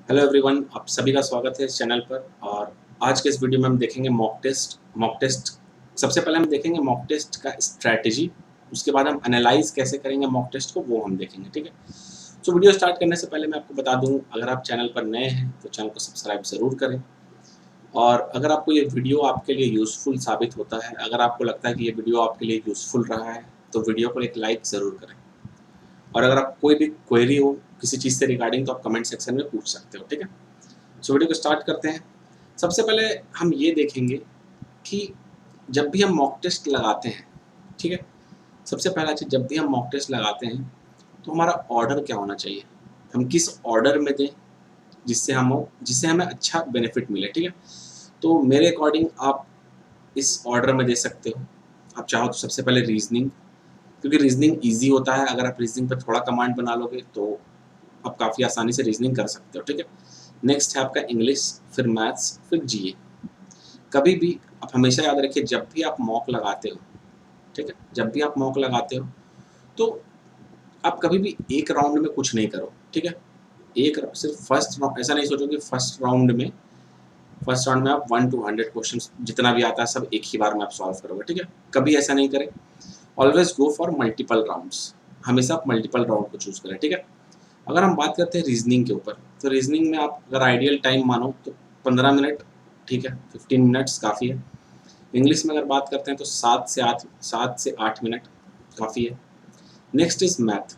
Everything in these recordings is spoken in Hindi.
हेलो एवरीवन, आप सभी का स्वागत है इस चैनल पर। और आज के इस वीडियो में हम देखेंगे मॉक टेस्ट। सबसे पहले हम देखेंगे मॉक टेस्ट का स्ट्रैटेजी। उसके बाद हम एनालाइज कैसे करेंगे मॉक टेस्ट को, वो हम देखेंगे। ठीक है। सो वीडियो स्टार्ट करने से पहले मैं आपको बता दूं, अगर आप चैनल पर नए हैं तो चैनल को सब्सक्राइब ज़रूर करें। और अगर आपको ये वीडियो आपके लिए यूज़फुल साबित होता है, अगर आपको लगता है कि ये वीडियो आपके लिए यूज़फुल रहा है, तो वीडियो को एक लाइक ज़रूर करें। और अगर आप कोई भी क्वेरी हो किसी चीज़ से रिगार्डिंग, तो आप कमेंट सेक्शन में पूछ सकते हो। ठीक है। सो वीडियो को स्टार्ट करते हैं। सबसे पहले हम ये देखेंगे कि जब भी हम मॉक टेस्ट लगाते हैं, ठीक है, सबसे पहला चीज़, जब भी हम मॉक टेस्ट लगाते हैं तो हमारा ऑर्डर क्या होना चाहिए, हम किस ऑर्डर में दें जिससे हमें अच्छा बेनिफिट मिले। ठीक है। तो मेरे अकॉर्डिंग आप इस ऑर्डर में दे सकते हो। आप चाहो तो सबसे पहले रीजनिंग, क्योंकि रीजनिंग ईजी होता है। अगर आप रीजनिंग पर थोड़ा कमांड बना लोगे तो आप काफ़ी आसानी से रीजनिंग कर सकते हो। ठीक है। नेक्स्ट है आपका इंग्लिश, फिर मैथ्स, फिर जीए। कभी भी आप हमेशा याद रखिए, जब भी आप मॉक लगाते हो, ठीक है, जब भी आप मॉक लगाते हो तो आप कभी भी एक राउंड में कुछ नहीं करो। ठीक है। एक सिर्फ फर्स्ट राउंड, ऐसा नहीं सोचो कि फर्स्ट राउंड में आप 1 to 100 क्वेश्चन जितना भी आता है सब एक ही बार में आप सॉल्व करोगे। ठीक है। कभी ऐसा नहीं करें। Always go for multiple rounds. हमेशा आप मल्टीपल राउंड को चूज करें। ठीक है। अगर हम बात करते हैं रीजनिंग के ऊपर, तो रीजनिंग में आप अगर आइडियल टाइम मानो तो 15 मिनट, ठीक है, 15 मिनट्स काफ़ी है। इंग्लिश में अगर बात करते हैं तो 7 से 8 मिनट काफ़ी है। Next is math.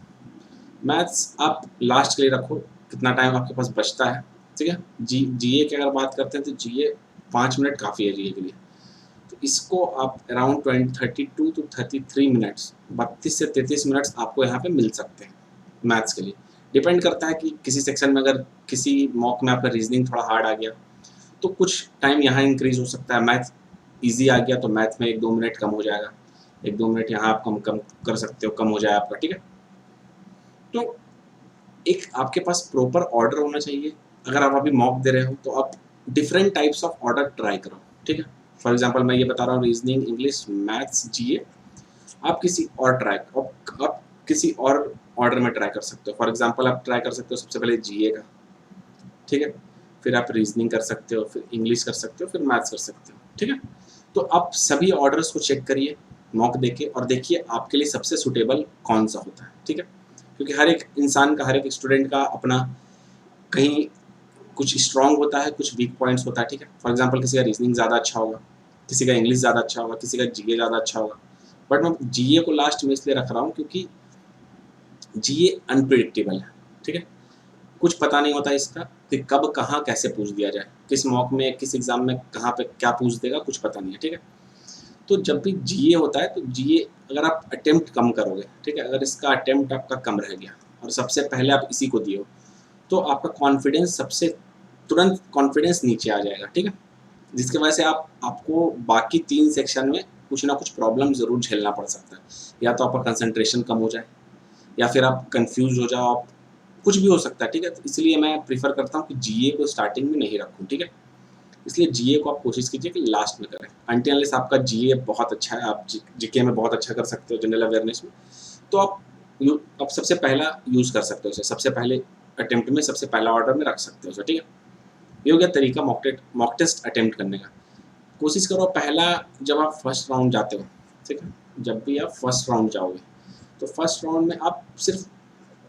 मैथ्स आप लास्ट के लिए रखो, कितना टाइम आपके पास बचता है। ठीक है। जीए की अगर बात करते हैं तो जीए 5 मिनट काफ़ी है जीए के लिए। तो इसको आप अराउंड 32 to 33 मिनट्स, 32 से 33 मिनट्स आपको यहाँ पे मिल सकते हैं मैथ्स के लिए। डिपेंड करता है कि किसी सेक्शन में, अगर किसी मॉक में आपका रीजनिंग थोड़ा हार्ड आ गया तो कुछ टाइम यहाँ इंक्रीज हो सकता है। मैथ इजी आ गया तो मैथ में 1-2 मिनट कम हो जाएगा, 1-2 मिनट यहाँ आप कम कम कर सकते हो, कम हो जाए आपका। ठीक है। तो एक आपके पास प्रॉपर ऑर्डर होना चाहिए। अगर आप अभी मॉक दे रहे हो तो आप different types of order try करो। ठीक है। फॉर एग्जाम्पल मैं ये बता रहा हूँ, रीजनिंग, इंग्लिश, मैथ्स, जीए, आप किसी और ऑर्डर में ट्राई कर सकते हो। फॉर एग्जाम्पल आप ट्राई कर सकते हो सबसे पहले जीए का, ठीक है, फिर आप रीजनिंग कर सकते हो, फिर इंग्लिश कर सकते हो, फिर मैथ्स कर सकते हो। ठीक है। तो आप सभी ऑर्डर्स को चेक करिए मॉक देके, और देखिए आपके लिए सबसे सुटेबल कौन सा होता है। ठीक है। क्योंकि हर एक इंसान का, हर एक स्टूडेंट का अपना कहीं कुछ स्ट्रांग होता है, कुछ वीक पॉइंट्स होता है। ठीक है। फॉर एग्जाम्पल किसी का रीजनिंग ज़्यादा अच्छा होगा, किसी का इंग्लिश ज़्यादा अच्छा होगा, किसी का जीए ज़्यादा अच्छा होगा। बट मैं जीए को लास्ट में इसलिए रख रहा हूँ क्योंकि जीए अनप्रिडिक्टेबल है। ठीक है। कुछ पता नहीं होता इसका कि कब कहाँ कैसे पूछ दिया जाए, किस मॉक में, किस एग्जाम में कहाँ पे क्या पूछ देगा, कुछ पता नहीं है। ठीक है। तो जब भी जीए होता है तो जीए अगर आप अटेम्प्ट कम करोगे, ठीक है, अगर इसका अटेम्प्ट आपका कम रह गया और सबसे पहले आप इसी को दिए हो, तो आपका कॉन्फिडेंस तुरंत कॉन्फिडेंस नीचे आ जाएगा। ठीक है। जिसकी वजह से आपको बाकी 3 सेक्शन में कुछ ना कुछ प्रॉब्लम ज़रूर झेलना पड़ सकता है। या तो आपका कंसंट्रेशन कम हो जाए, या फिर आप कंफ्यूज हो जाओ, आप कुछ भी हो सकता है। ठीक है। तो इसलिए मैं प्रीफर करता हूँ कि जीए को स्टार्टिंग में नहीं रखूँ। ठीक है। इसलिए जीए को आप कोशिश कीजिए कि लास्ट में करें। अनटिल अनलेस आपका जीए बहुत अच्छा है, आप जीके में बहुत अच्छा कर सकते हो, जनरल अवेयरनेस में, तो आप सबसे पहला यूज़ कर सकते हो उसे, सबसे पहले अटेम्प्ट में सबसे पहला ऑर्डर में रख सकते हो उसे। ठीक है। ये हो गया तरीका मॉक टेस्ट अटेम्प्ट करने का। कोशिश करो पहला, जब आप फर्स्ट राउंड जाते हो, ठीक है, जब भी आप फर्स्ट राउंड जाओगे तो फर्स्ट राउंड में आप सिर्फ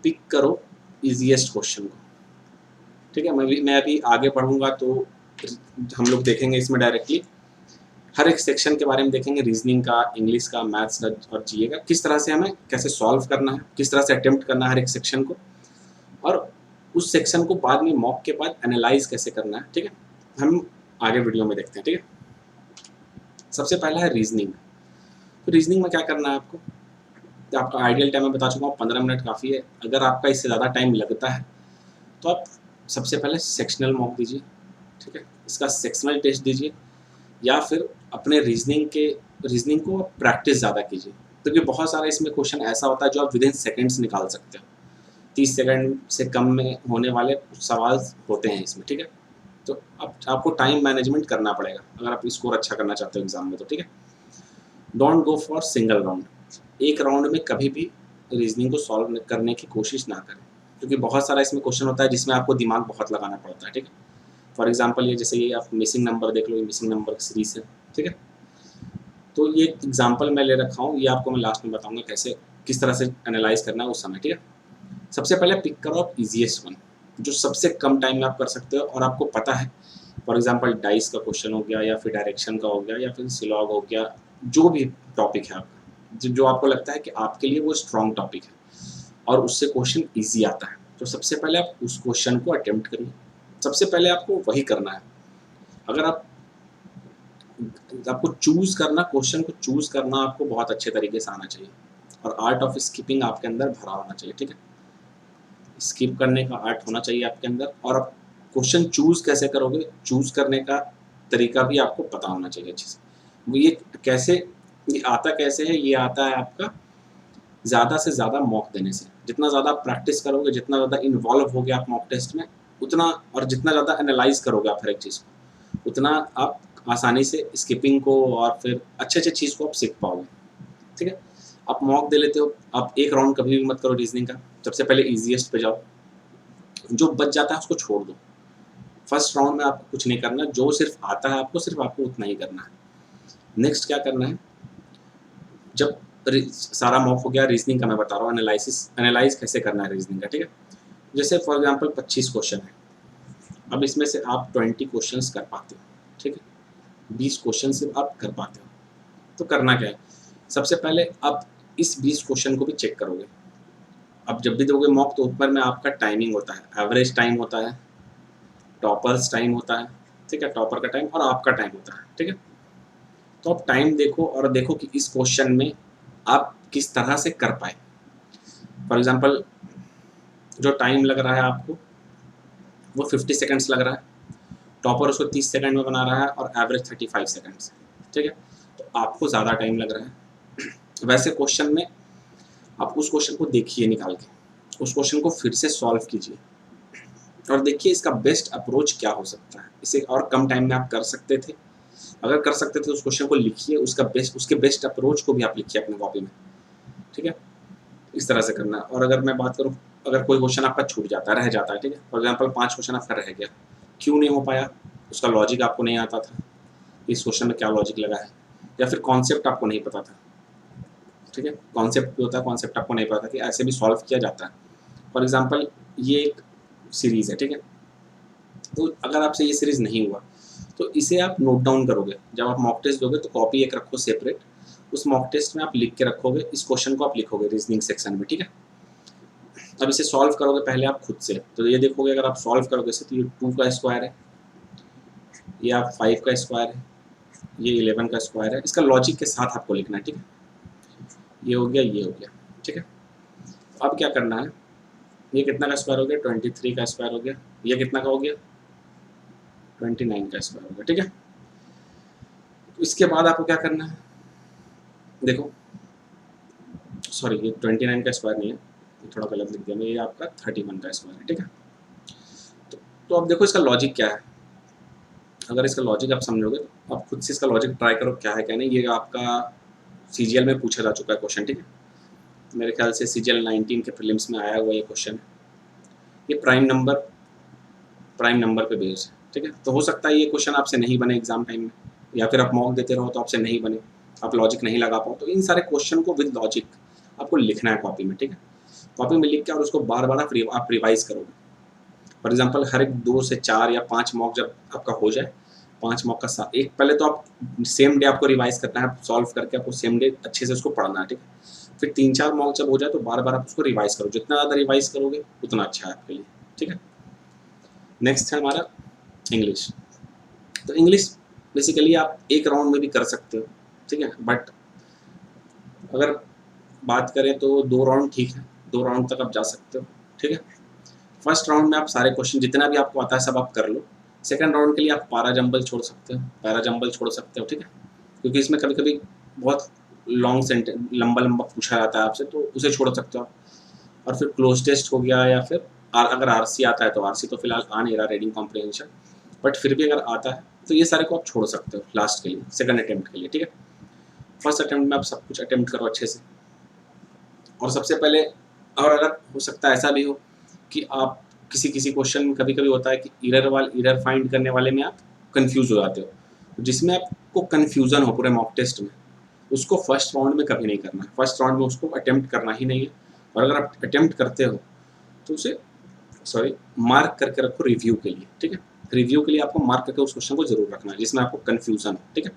पिक करो ईजीएस्ट क्वेश्चन को। ठीक है। मैं अभी आगे पढ़ूंगा तो हम लोग देखेंगे इसमें डायरेक्टली हर एक सेक्शन के बारे में देखेंगे, रीजनिंग का, इंग्लिश का, मैथ्स का और जीए का, किस तरह से हमें कैसे सॉल्व करना है, किस तरह से अटेम्प्ट करना है हर एक सेक्शन को, और उस सेक्शन को बाद में मॉक के बाद एनालाइज कैसे करना है। ठीक है। हम आगे वीडियो में देखते हैं। ठीक है। सबसे पहला है रीजनिंग। तो रीजनिंग में क्या करना है आपको, तो आपका आइडियल टाइम मैं बता चुका हूँ, 15 मिनट काफ़ी है। अगर आपका इससे ज़्यादा टाइम लगता है तो आप सबसे पहले सेक्शनल मॉक दीजिए। ठीक है। इसका सेक्शनल टेस्ट दीजिए, या फिर अपने रीजनिंग को प्रैक्टिस ज़्यादा कीजिए, क्योंकि बहुत सारा इसमें क्वेश्चन ऐसा होता है जो आप विदिन सेकेंड्स निकाल सकते हो। 30 सेकंड से कम में होने वाले कुछ सवाल होते हैं इसमें। ठीक है। तो आपको टाइम मैनेजमेंट करना पड़ेगा अगर आप स्कोर अच्छा करना चाहते हो एग्जाम में तो। ठीक है। Don't go for single round. एक राउंड में कभी भी रीजनिंग को सॉल्व करने की कोशिश ना करें। क्योंकि बहुत सारा इसमें क्वेश्चन होता है जिसमें आपको दिमाग बहुत लगाना पड़ता है, ठीक है। फॉर एग्जांपल ये जैसे ये आप मिसिंग नंबर देख लो, ये मिसिंग नंबर की सीरीज है, ठीक है। तो ये एग्जांपल मैं ले रखा हूँ, ये आपको मैं लास्ट में बताऊंगा कैसे किस तरह से एनालाइज करना है उस समय, ठीक है। सबसे पहले पिक करो आप इजीएस्ट वन, जो सबसे कम टाइम में आप कर सकते हो और आपको पता है। फॉर एग्जांपल डाइस का क्वेश्चन हो गया, या फिर डायरेक्शन का हो गया, या फिर सिलॉग हो गया, जो भी टॉपिक है आपका, जो आपको लगता है कि आपके लिए वो स्ट्रॉन्ग टॉपिक है और उससे क्वेश्चन ईजी आता है, तो सबसे पहले आप उस क्वेश्चन को अटेम्प्ट करिए। सबसे पहले आपको वही करना है। अगर आपको चूज करना, क्वेश्चन को चूज करना आपको बहुत अच्छे तरीके से आना चाहिए, और आर्ट ऑफ स्किपिंग आपके अंदर भरा होना चाहिए, ठीक है। स्किप करने का आर्ट होना चाहिए आपके अंदर, और आप क्वेश्चन चूज कैसे करोगे, चूज करने का तरीका भी आपको पता होना चाहिए अच्छे से। वो ये कैसे, ये आता कैसे है, ये आता है आपका ज़्यादा से ज़्यादा मॉक देने से। जितना ज़्यादा प्रैक्टिस करोगे, जितना ज़्यादा इन्वॉल्व हो गया आप मॉक टेस्ट में, उतना, और जितना ज़्यादा एनालाइज करोगे आप हर एक चीज़ को, उतना आप आसानी से स्किपिंग को और फिर अच्छे अच्छे चीज़ को आप सीख पाओगे, ठीक है। आप मॉक दे लेते हो, आप एक राउंड कभी भी मत करो रीजनिंग का, सबसे पहले ईजीएस्ट पे जाओ, जो बच जाता है उसको छोड़ दो। फर्स्ट राउंड में आपको कुछ नहीं करना, जो सिर्फ आता है आपको, सिर्फ आपको उतना ही करना है। नेक्स्ट क्या करना है, जब सारा मॉक हो गया, रीजनिंग का मैं बता रहा हूँ, एनालाइज कैसे करना है रीजनिंग का, ठीक है। जैसे फॉर एग्जांपल 25 क्वेश्चन है, अब इसमें से आप 20 क्वेश्चंस कर पाते हो, ठीक है। 20 क्वेश्चन सिर्फ आप कर पाते हो, तो करना क्या है, सबसे पहले आप इस 20 क्वेश्चन को भी चेक करोगे। अब जब भी दोगे मॉक तो ऊपर में आपका टाइमिंग होता है, एवरेज टाइम होता है, टॉपर्स टाइम होता है, ठीक है, टॉपर का टाइम और आपका टाइम होता है, ठीक है। तो आप टाइम देखो और देखो कि इस क्वेश्चन में आप किस तरह से कर पाए। फॉर एग्जांपल जो टाइम लग रहा है आपको वो 50 सेकंड्स लग रहा है, टॉपर उसको 30 सेकंड में बना रहा है और एवरेज 35 सेकंड्स, ठीक है। तो आपको ज़्यादा टाइम लग रहा है। वैसे क्वेश्चन में आप उस क्वेश्चन को देखिए निकाल के, उस क्वेश्चन को फिर से सॉल्व कीजिए और देखिए इसका बेस्ट अप्रोच क्या हो सकता है। इसे और कम टाइम में आप कर सकते थे, अगर कर सकते थे तो उस क्वेश्चन को लिखिए, उसके बेस्ट अप्रोच को भी आप लिखिए अपने कॉपी में, ठीक है। इस तरह से करना है। और अगर मैं बात करूँ, अगर कोई क्वेश्चन आपका छूट जाता है, रह जाता है, ठीक है, फॉर एग्जांपल 5 क्वेश्चन आपका रह गया, क्यों नहीं हो पाया, उसका लॉजिक आपको नहीं आता था, इस क्वेश्चन में क्या लॉजिक लगा है, या फिर कॉन्सेप्ट आपको नहीं पता था, ठीक है। कॉन्सेप्ट भी होता है, कॉन्सेप्ट आपको नहीं पता था कि ऐसे भी सॉल्व किया जाता है। फॉर एग्जाम्पल ये एक सीरीज़ है, ठीक है, तो अगर आपसे ये सीरीज़ नहीं हुआ तो इसे आप नोट डाउन करोगे। जब आप मॉक टेस्ट दोगे तो कॉपी एक रखो सेपरेट, उस मॉक टेस्ट में आप लिख के रखोगे, इस क्वेश्चन को आप लिखोगे रीजनिंग सेक्शन में, ठीक है। अब इसे सॉल्व करोगे पहले आप खुद से, तो ये देखोगे अगर आप सॉल्व करोगे इसे तो ये 2 का स्क्वायर है, ये आप 5 का स्क्वायर है, ये 11 का स्क्वायर है, इसका लॉजिक के साथ आपको लिखना है, ठीक है। ये हो गया, ये हो गया, ठीक है। अब क्या करना है, ये कितना का स्क्वायर हो गया, 23 का स्क्वायर हो गया, ये कितना का हो गया, 29 का स्क्वायर हो गया, ठीक है। तो इसके बाद आपको क्या करना है, देखो सॉरी ये 29 का स्क्वायर नहीं है, थोड़ा गलत लिख दिया मैं, ये आपका 31 का स्क्वायर है, ठीक है। तो अब देखो इसका लॉजिक क्या है। अगर इसका लॉजिक आप समझोगे तो आप खुद से इसका लॉजिक ट्राई करो क्या है क्या नहीं। ये आपका सीजीएल में पूछा जा चुका है क्वेश्चन, ठीक है, मेरे ख्याल से सीजीएल 19 के प्रीलिम्स में आया हुआ ये क्वेश्चन है। ये प्राइम नंबर पे बेस्ड है, ठीक है। तो हो सकता है ये क्वेश्चन आपसे नहीं बने एग्जाम टाइम में, या फिर आप मॉक देते रहो तो आपसे नहीं बने, आप लॉजिक नहीं लगा पाओ। तो इन सारे क्वेश्चन को विद लॉजिक आपको लिखना है कॉपी में, ठीक है। कॉपी में लिख के और उसको बार बार आप रिवाइज करोगे। फॉर एग्जाम्पल हर एक 2 से 4 या 5 मॉक जब आपका हो जाए, 5 मॉक का एक पहले तो आप सेम डे आपको रिवाइज करना है, सॉल्व करके आपको सेम डे अच्छे से उसको पढ़ना है, ठीक है। फिर 3-4 मॉक जब हो जाए तो बार बार आप उसको रिवाइज करो, जितना ज़्यादा रिवाइज करोगे उतना अच्छा है आपके लिए, ठीक है। नेक्स्ट है हमारा इंग्लिश। तो इंग्लिश बेसिकली आप एक राउंड में भी कर सकते हो, ठीक है, बट अगर बात करें तो 2 राउंड ठीक है, 2 राउंड तक आप जा सकते हो, ठीक है। फर्स्ट राउंड में आप सारे क्वेश्चन जितना भी आपको आता है सब आप कर लो। सेकंड राउंड के लिए आप पैरा जंबल छोड़ सकते हो, ठीक है, क्योंकि इसमें कभी कभी बहुत लॉन्ग सेंटेंस लंबा पूछा जाता है आपसे, तो उसे छोड़ सकते हो आप। और फिर क्लोज टेस्ट हो गया, या फिर अगर आरसी आता है तो आरसी तो फिलहाल आ नहीं रहा, रीडिंग कॉम्प्रिहेंशन, बट फिर भी अगर आता है तो ये सारे को आप छोड़ सकते हो लास्ट के लिए, सेकंड अटेम्प्ट के लिए, ठीक है। फर्स्ट अटेम्प्ट में आप सब कुछ अटेम्प्ट करो अच्छे से। और सबसे पहले, और अगर हो सकता है ऐसा भी हो कि आप किसी किसी क्वेश्चन में कभी कभी होता है कि एरर फाइंड करने वाले में आप कंफ्यूज हो जाते हो, जिसमें आपको कन्फ्यूज़न हो पूरे मॉक टेस्ट में, उसको फर्स्ट राउंड में कभी नहीं करना है। फर्स्ट राउंड में उसको अटेम्प्ट करना ही नहीं है, और अगर आप अटेम्प्ट करते हो तो उसे मार्क करके रखो रिव्यू के लिए, ठीक है। रिव्यू के लिए आपको मार्क करके उस क्वेश्चन को जरूर रखना है जिसमें आपको कन्फ्यूजन हो, ठीक है।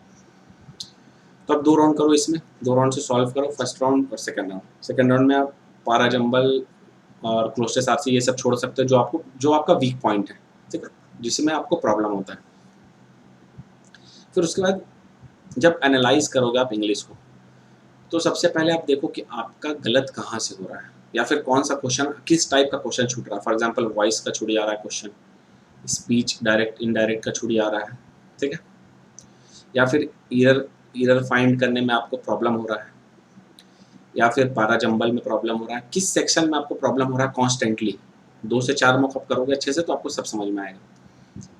तो अब 2 राउंड करो, इसमें 2 राउंड से सॉल्व करो, फर्स्ट राउंड और सेकंड राउंड। सेकंड राउंड में आप पारा जंबल और क्लोस्टेस आरसी ये सब छोड़ सकते हो जो आपका वीक पॉइंट है, ठीक है, जिसमें आपको प्रॉब्लम होता है। फिर उसके बाद जब एनालाइज करोगे आप इंग्लिश को, तो सबसे पहले आप देखो कि आपका गलत कहाँ से हो रहा है, या फिर कौन सा क्वेश्चन, किस टाइप का क्वेश्चन छूट रहा है। फॉर एग्जांपल वॉइस का छूट आ रहा है क्वेश्चन, स्पीच डायरेक्ट इनडायरेक्ट का छूट आ रहा है, ठीक है, या फिर एरर फाइंड करने में आपको प्रॉब्लम हो रहा है, या फिर पारा जंबल में प्रॉब्लम हो रहा है, किस सेक्शन में आपको प्रॉब्लम हो रहा है कॉन्स्टेंटली। 2 से 4 मॉकअप करोगे अच्छे से तो आपको सब समझ में आएगा,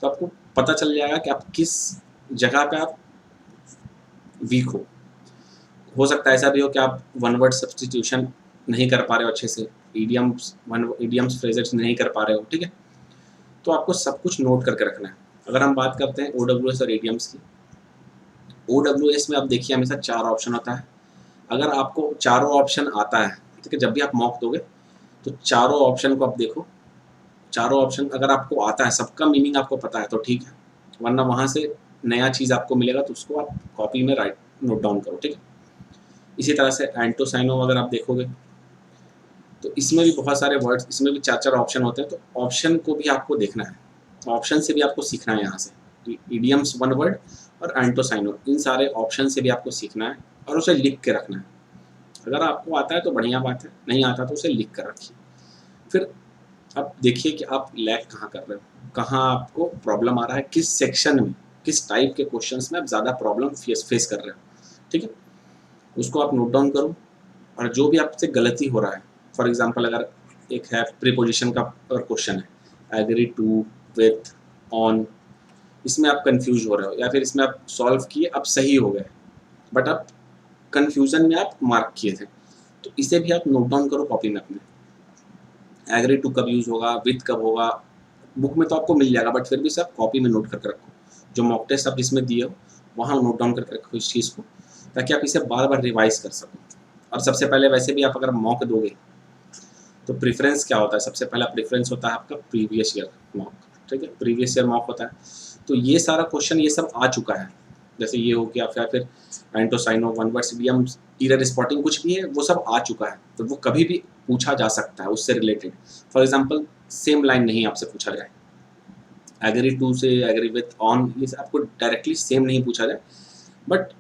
तो आपको पता चल जाएगा कि आप किस जगह पे आप वीक हो सकता है ऐसा भी हो कि आप वन वर्ड सब्सटीट्यूशन नहीं कर पा रहे हो अच्छे से, इडियम्स फ्रेजेस नहीं कर पा रहे हो, ठीक है। तो आपको सब कुछ नोट करके रखना है। अगर हम बात करते हैं OWS और इडियम्स की, OWS में आप देखिए हमेशा 4 ऑप्शन होता है। अगर आपको चारों ऑप्शन आता है, ठीक है, जब भी आप मॉक दोगे तो चारों ऑप्शन को आप देखो, चारों ऑप्शन अगर आपको आता है, सबका मीनिंग आपको पता है तो ठीक है, वरना वहाँ से नया चीज़ आपको मिलेगा तो उसको आप कॉपी में नोट डाउन करो, ठीक है। इसी तरह से एंटोसाइनो अगर आप देखोगे तो इसमें भी बहुत सारे वर्ड्स, इसमें भी 4 ऑप्शन होते हैं, तो ऑप्शन को भी आपको देखना है, ऑप्शन से भी आपको सीखना है यहाँ से। इडियम्स 1 वर्ड और एंटोसाइनो, इन सारे ऑप्शन से भी आपको सीखना है और उसे लिख के रखना है। अगर आपको आता है तो बढ़िया बात है, नहीं आता तो उसे लिख कर रखिए। फिर अब देखिए कि आप लैग कहाँ कर रहे हो, कहाँ आपको प्रॉब्लम आ रहा है, किस सेक्शन में, किस टाइप के क्वेश्चंस में आप ज़्यादा प्रॉब्लम फेस कर रहे हो, ठीक है। उसको आप नोट डाउन करो, और जो भी आपसे गलती हो रहा है, फॉर एग्जांपल अगर एक है प्रीपोजिशन का क्वेश्चन है, एग्री टू, विथ, ऑन, इसमें आप कंफ्यूज हो रहे हो, या फिर इसमें आप सॉल्व किए, आप सही हो गए, बट आप कंफ्यूजन में आप मार्क किए थे, तो इसे भी आप नोट डाउन करो कॉपी में अपने। एग्री टू कब यूज़ होगा, विथ कब होगा, बुक में तो आपको मिल जाएगा, बट फिर भी सब कॉपी में नोट करके रखो। जो मॉक टेस्ट आप जिसमें दिए हो वहाँ नोट डाउन करके रखो इस चीज़ को, ताकि आप इसे बार बार रिवाइज कर सको। और सबसे पहले वैसे भी आप अगर मॉक दोगे तो प्रेफरेंस क्या होता है, सबसे पहला प्रेफरेंस होता है आपका प्रीवियस ईयर मॉक, ठीक है, प्रीवियस ईयर मॉक होता है। तो ये सारा क्वेश्चन ये सब आ चुका है, जैसे ये हो गया, फिर एंटोसाइनो, one word idioms, error spotting, कुछ भी है वो सब आ चुका है, तो वो कभी भी पूछा जा सकता है उससे related. For example same line नहीं आपसे पूछा जाए, एग्री टू से एग्री विथ, ऑन, ये आपको डायरेक्टली सेम नहीं पूछा जाए, बट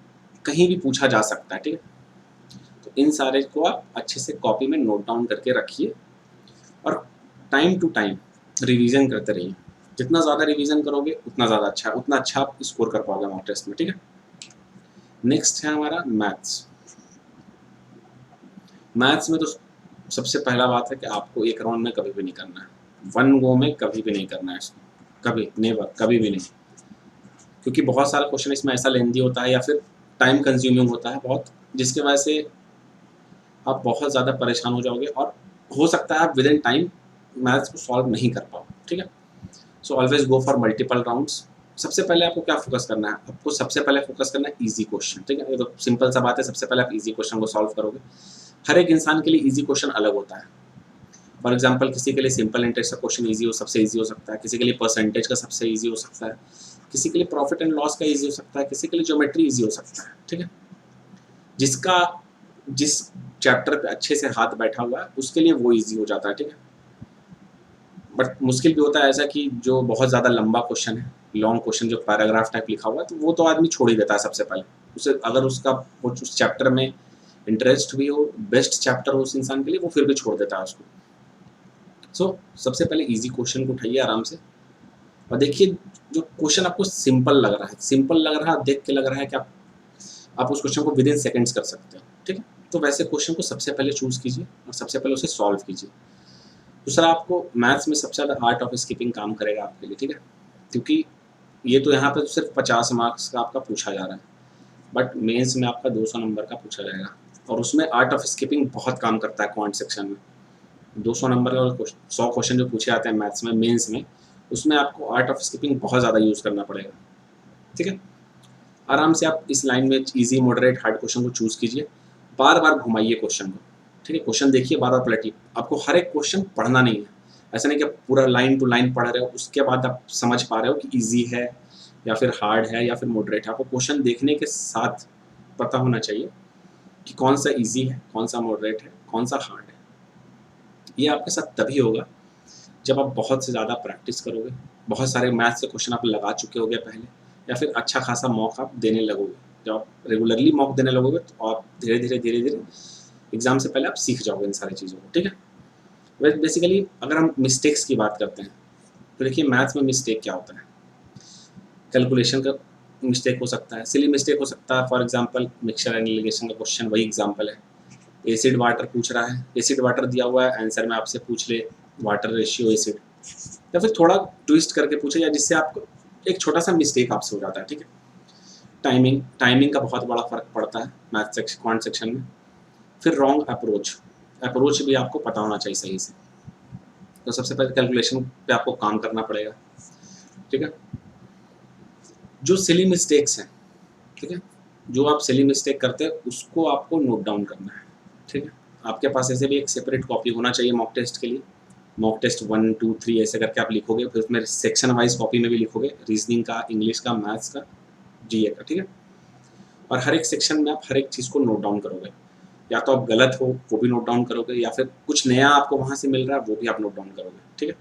कहीं भी पूछा जा सकता है, ठीक है। तो इन सारे को आप अच्छे से कॉपी में नोट डाउन करके रखिए, और टाइम टू टाइम रिवीजन करते रहिए। जितना ज़्यादा रिवीजन करोगे उतना ज़्यादा अच्छा, उतना अच्छा आप स्कोर कर पाओगे मॉक टेस्ट में, ठीक है। नेक्स्ट है हमारा मैथ्स। मैथ्स में तो सबसे पहला बात है कि आपको एक राउंड में कभी भी नहीं करना है, 1 गो में कभी भी नहीं करना है इसको, कभी नेवर, कभी भी नहीं, क्योंकि बहुत सारा क्वेश्चन इसमें ऐसा लेंदी होता है या फिर टाइम कंज्यूमिंग होता है बहुत, जिसके वजह से आप बहुत ज़्यादा परेशान हो जाओगे, और हो सकता है आप विद इन टाइम मैथ्स को सॉल्व नहीं कर पाओ, ठीक है। So always go for multiple rounds. सबसे पहले आपको क्या फोकस करना है, आपको सबसे पहले फोकस करना है इजी क्वेश्चन, ठीक है। ये तो सिंपल सा बात है, सबसे पहले आप इजी क्वेश्चन को सॉल्व करोगे। हर एक इंसान के लिए इजी क्वेश्चन अलग होता है। फॉर एग्जांपल किसी के लिए सिंपल इंटरेस्ट का क्वेश्चन ईजी हो, सबसे ईजी हो सकता है, किसी के लिए परसेंटेज का सबसे ईजी हो सकता है, किसी के लिए प्रॉफिट एंड लॉस का ईजी हो सकता है, किसी के लिए ज्योमेट्री ईजी हो सकता है, ठीक है। जिसका जिस चैप्टर पे अच्छे से हाथ बैठा हुआ है उसके लिए वो ईजी हो जाता है, ठीक है। बट मुश्किल भी होता है ऐसा कि जो बहुत ज़्यादा लंबा क्वेश्चन है, लॉन्ग क्वेश्चन जो पैराग्राफ टाइप लिखा हुआ है, तो वो तो आदमी छोड़ ही देता है सबसे पहले। उसे अगर उसका उस चैप्टर में इंटरेस्ट भी हो, बेस्ट चैप्टर हो उस इंसान के लिए, वो फिर भी छोड़ देता है उसको। सो सबसे पहले इजी क्वेश्चन को उठाइए आराम से, और देखिए जो क्वेश्चन आपको सिंपल लग रहा है, सिंपल लग रहा है, देख के लग रहा है कि आप उस क्वेश्चन को विद इन सेकेंड्स कर सकते हो, ठीक है। तो वैसे क्वेश्चन को सबसे पहले चूज़ कीजिए और सबसे पहले उसे सॉल्व कीजिए। दूसरा, आपको मैथ्स में सबसे ज़्यादा आर्ट ऑफ स्किपिंग काम करेगा आपके लिए, ठीक है, क्योंकि ये तो यहाँ पर सिर्फ 50 मार्क्स का आपका पूछा जा रहा है, बट मेंस में आपका 200 नंबर का पूछा जाएगा, और उसमें आर्ट ऑफ स्किपिंग बहुत काम करता है क्वांट सेक्शन में। 200 नंबर का 100 क्वेश्चन जो पूछे जाते हैं मैथ्स में मेंस में, उसमें आपको आर्ट ऑफ स्किपिंग बहुत ज़्यादा यूज़ करना पड़ेगा। ठीक है, आराम से आप इस लाइन में इजी मॉडरेट हार्ड क्वेश्चन को चूज़ कीजिए, बार बार घुमाइए क्वेश्चन को। ठीक है, क्वेश्चन देखिए, बार बार पलटिए। आपको हर एक क्वेश्चन पढ़ना नहीं है, ऐसा नहीं कि आप पूरा लाइन टू लाइन पढ़ रहे हो उसके बाद आप समझ पा रहे हो कि ईजी है या फिर हार्ड है या फिर मॉडरेट है। आपको क्वेश्चन देखने के साथ पता होना चाहिए कि कौन सा ईजी है, कौन सा मॉडरेट है, कौन सा हार्ड है। ये आपके साथ तभी होगा जब आप बहुत से ज़्यादा प्रैक्टिस करोगे, बहुत सारे मैथ्स के क्वेश्चन आप लगा चुके होगे पहले, या फिर अच्छा खासा मॉक आप देने लगोगे। जब आप रेगुलरली मॉक देने लगोगे तो आप धीरे धीरे एग्जाम से पहले आप सीख जाओगे इन सारी चीज़ों को। ठीक है, बेसिकली अगर हम मिस्टेक्स की बात करते हैं तो देखिए मैथ्स में मिस्टेक क्या होता है। कैलकुलेशन का मिस्टेक हो सकता है, सिली मिस्टेक हो सकता है। For example mixture and allegation का क्वेश्चन वही एग्जांपल है। एसिड वाटर पूछ रहा है, एसिड वाटर दिया हुआ है, आंसर में आपसे पूछ ले वाटर रेशियो एसिड, या फिर थोड़ा ट्विस्ट करके पूछे, या जिससे आपको एक छोटा सा मिस्टेक आपसे हो जाता है। ठीक है, टाइमिंग का बहुत बड़ा फर्क पड़ता है मैथ सेक्शन क्वांट सेक्शन में। फिर रॉन्ग अप्रोच भी आपको पता होना चाहिए सही से। तो सबसे पहले कैलकुलेशन पे आपको काम करना पड़ेगा। ठीक है, जो सिली मिस्टेक्स हैं, ठीक है, जो आप सिली मिस्टेक करते हैं उसको आपको नोट डाउन करना है। ठीक है, आपके पास ऐसे भी एक सेपरेट कॉपी होना चाहिए मॉक टेस्ट के लिए। मॉक टेस्ट 1 2 3 ऐसे करके आप लिखोगे, फिर उसमें सेक्शन वाइज कॉपी में भी लिखोगे, रीजनिंग का, इंग्लिश का, मैथ्स का, जीए का। ठीक है, और हर एक सेक्शन में आप हर एक चीज़ को नोट डाउन करोगे। या तो आप गलत हो वो भी नोट डाउन करोगे, या फिर कुछ नया आपको वहाँ से मिल रहा है वो भी आप नोट डाउन करोगे। ठीक है,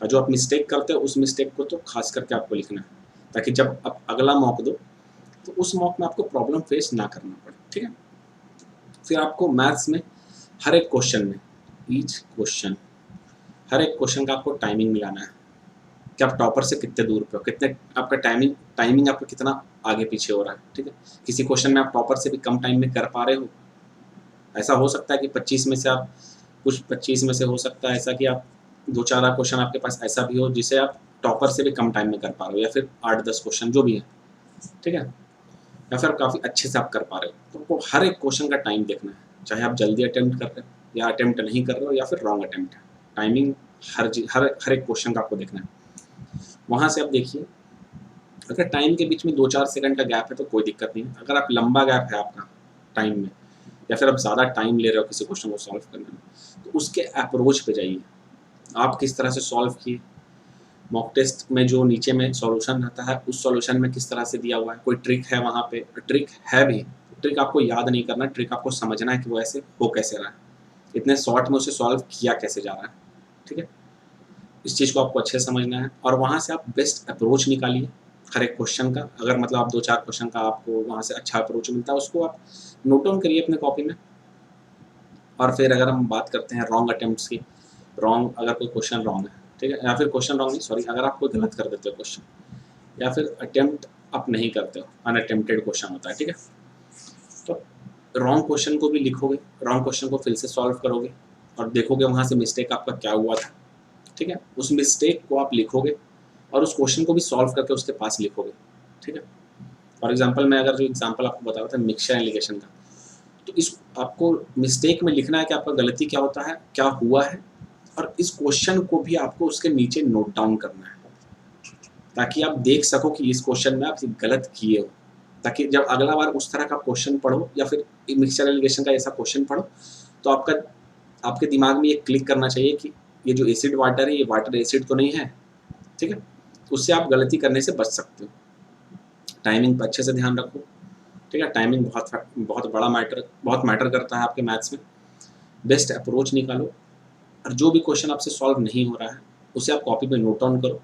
और जो आप मिस्टेक करते हो उस मिस्टेक को तो खास करके आपको लिखना है, ताकि जब आप अगला मॉक दो तो उस मॉक में आपको प्रॉब्लम फेस ना करना पड़े। ठीक है, फिर आपको मैथ्स में हर एक क्वेश्चन में हर एक क्वेश्चन का आपको टाइमिंग मिलाना है कि आप टॉपर से कितने दूर पे हो, कितने आपका टाइमिंग आपका कितना आगे पीछे हो रहा है। ठीक है, किसी क्वेश्चन में आप टॉपर से भी कम टाइम में कर पा रहे हो, ऐसा हो सकता है कि 25 में से आप कुछ 25 में से हो सकता है ऐसा कि आप 2-4 क्वेश्चन आपके पास ऐसा भी हो जिसे आप टॉपर से भी कम टाइम में कर पा रहे हो, या फिर 8-10 क्वेश्चन जो भी है। ठीक है, या फिर काफ़ी अच्छे से आप कर पा रहे हो। तो आपको हर एक क्वेश्चन का टाइम देखना है, चाहे आप जल्दी अटेम्प्ट कर रहे हो या अटेम्प्ट नहीं कर रहे हो या फिर रॉन्ग अटेम्प्ट है। टाइमिंग हर एक क्वेश्चन का आपको देखना है। वहाँ से आप देखिए, अगर टाइम के बीच में 2-4 सेकंड का गैप है तो कोई दिक्कत नहीं है। अगर आप लंबा गैप है आपका टाइम में, या फिर आप ज़्यादा टाइम ले रहे हो किसी क्वेश्चन को सॉल्व करने में, तो उसके अप्रोच पे जाइए। आप किस तरह से सॉल्व किए, मॉक टेस्ट में जो नीचे में सॉल्यूशन रहता है उस सॉल्यूशन में किस तरह से दिया हुआ है, कोई ट्रिक है वहाँ पे, ट्रिक है भी, ट्रिक आपको याद नहीं करना, ट्रिक आपको समझना है कि वो ऐसे हो कैसे रहा है, इतने शॉर्ट में उसे सॉल्व किया कैसे जा रहा है। ठीक है, इस चीज़ को आपको अच्छे से समझना है, और वहाँ से आप बेस्ट अप्रोच निकालिए हर एक क्वेश्चन का। अगर मतलब आप 2-4 क्वेश्चन का आपको वहाँ से अच्छा अप्रोच मिलता है, उसको आप नोट डाउन करिए अपने कॉपी में। और फिर अगर हम बात करते हैं रॉन्ग अटेम्प्ट्स की, रॉन्ग अगर कोई क्वेश्चन रॉन्ग है, ठीक है, या फिर क्वेश्चन रॉन्ग नहीं, सॉरी, अगर आप कोई गलत कर देते हो क्वेश्चन, या फिर अटेम्प्ट आप नहीं करते हो, अनअटेम्प्टेड क्वेश्चन होता है। ठीक है, तो रॉन्ग क्वेश्चन को भी लिखोगे, रॉन्ग क्वेश्चन को फिर से सॉल्व करोगे और देखोगे वहाँ से मिस्टेक आपका क्या हुआ था। ठीक है, उस मिस्टेक को आप लिखोगे और उस क्वेश्चन को भी सॉल्व करके उसके पास लिखोगे। ठीक है, फॉर एग्जांपल मैं अगर जो एग्जांपल आपको बता रहा था मिक्सचर एलिगेशन का, तो इस आपको मिस्टेक में लिखना है कि आपका गलती क्या होता है, क्या हुआ है, और इस क्वेश्चन को भी आपको उसके नीचे नोट डाउन करना है, ताकि आप देख सको कि इस क्वेश्चन में आप गलत किए हो, ताकि जब अगला बार उस तरह का क्वेश्चन पढ़ो या फिर मिक्सचर एलिगेशन का ऐसा क्वेश्चन पढ़ो तो आपके दिमाग में ये क्लिक करना चाहिए कि ये जो एसिड वाटर है ये वाटर एसिड तो नहीं है। ठीक है, उससे आप गलती करने से बच सकते हो। टाइमिंग पर अच्छे से ध्यान रखो। ठीक है, टाइमिंग बहुत मैटर करता है आपके मैथ्स में। बेस्ट अप्रोच निकालो, और जो भी क्वेश्चन आपसे सॉल्व नहीं हो रहा है उसे आप कॉपी पे नोट डाउन करो,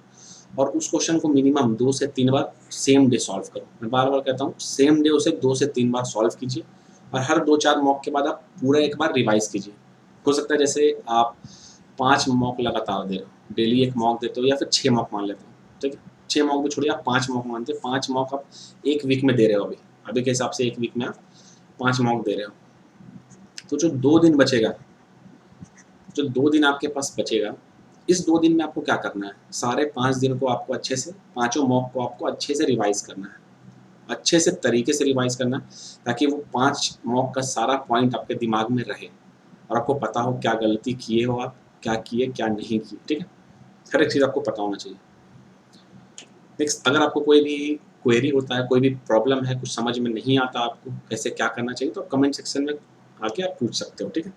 और उस क्वेश्चन को मिनिमम 2 से 3 बार सेम डे सॉल्व करो। मैं बार बार कहता हूँ सेम डे उसे 2 से 3 बार सॉल्व कीजिए, और हर 2-4 मॉक के बाद आप पूरा एक बार रिवाइज कीजिए। हो सकता है जैसे आप 5 मॉक लगातार दे रहे हो, डेली एक मॉक देते हो, या फिर 6 मॉक मान लेते हो। ठीक है, 6 मॉक भी छोड़िए, आप 5 मॉक मानते हो, 5 मॉक आप एक वीक में दे रहे हो। अभी के हिसाब से एक वीक में आप 5 मॉक दे रहे हो, तो जो 2 दिन बचेगा, जो 2 दिन आपके पास बचेगा, इस 2 दिन में आपको क्या करना है, सारे 5 दिन को आपको अच्छे से, पाँचों मॉक को आपको अच्छे से रिवाइज करना है, अच्छे से तरीके से रिवाइज करना है, ताकि वो 5 मॉक का सारा पॉइंट आपके दिमाग में रहे और आपको पता हो क्या गलती किए हो आप क्या किए क्या नहीं किए, ठीक है, हर एक चीज़ आपको पता होना चाहिए। नेक्स्ट, अगर आपको कोई भी क्वेरी होता है, कोई भी प्रॉब्लम है, कुछ समझ में नहीं आता आपको कैसे क्या करना चाहिए, तो कमेंट सेक्शन में आके आप पूछ सकते हो, ठीक है।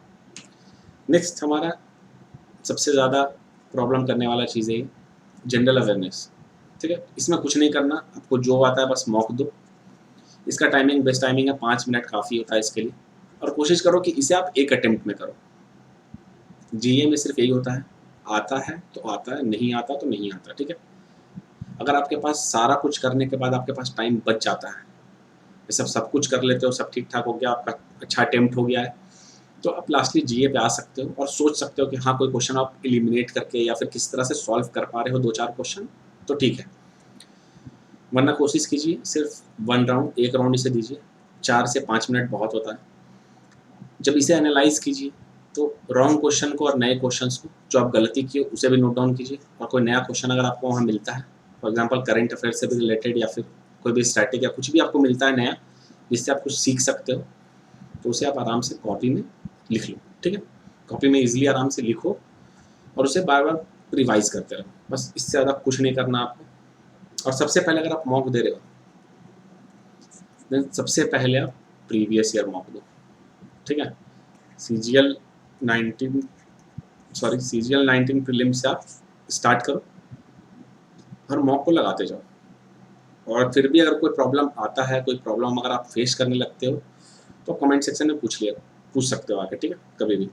नेक्स्ट हमारा सबसे ज़्यादा प्रॉब्लम करने वाला चीज़ है जनरल अवेयरनेस, ठीक है। इसमें कुछ नहीं करना, आपको जो आता है बस मॉक दो। इसका टाइमिंग बेस्ट टाइमिंग है 5 मिनट काफ़ी होता है इसके लिए, और कोशिश करो कि इसे आप एक अटेम्प्ट में करो। जीए में सिर्फ यही होता है, आता है तो आता है, नहीं आता तो नहीं आता, ठीक है। अगर आपके पास सारा कुछ करने के बाद आपके पास टाइम बच जाता है, सब कुछ कर लेते हो, सब ठीक ठाक हो गया, आपका अच्छा अटेम्प्ट हो गया है, तो आप लास्टली जीए पे आ सकते हो और सोच सकते हो कि हाँ कोई क्वेश्चन आप एलिमिनेट करके या फिर किस तरह से सॉल्व कर पा रहे हो 2-4 क्वेश्चन, तो ठीक है। वरना कोशिश कीजिए सिर्फ 1 राउंड, 1 राउंड इसे दीजिए, 4 से 5 मिनट बहुत होता है। जब इसे एनालाइज कीजिए तो रॉन्ग क्वेश्चन को और नए क्वेश्चंस को जो आप गलती किए उसे भी नोट डाउन कीजिए, और कोई नया क्वेश्चन अगर आपको वहाँ मिलता है, फॉर एग्जांपल करंट अफेयर से भी रिलेटेड या फिर कोई भी स्टैटिक या कुछ भी आपको मिलता है नया जिससे आप कुछ सीख सकते हो, तो उसे आप आराम से कॉपी में लिख लो, ठीक है। कॉपी में ईजिली आराम से लिखो और उसे बार बार रिवाइज करते रहो, बस इससे ज़्यादा कुछ नहीं करना आपको। और सबसे पहले अगर आप मॉक दे रहे हो, देन सबसे पहले आप प्रीवियस ईयर मॉक दो, ठीक है। सीजीएल 19 प्रीलिम से आप स्टार्ट करो और मॉक को लगाते जाओ, और फिर भी अगर कोई प्रॉब्लम आता है, कोई प्रॉब्लम अगर आप फेस करने लगते हो, तो कमेंट सेक्शन में पूछ सकते हो आके, ठीक है, कभी भी।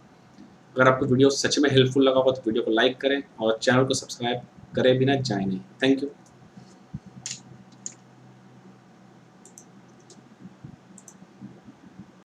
अगर आपको वीडियो सच में हेल्पफुल लगा हो तो वीडियो को लाइक करें और चैनल को सब्सक्राइब करे बिना जाए नहीं। Thank you.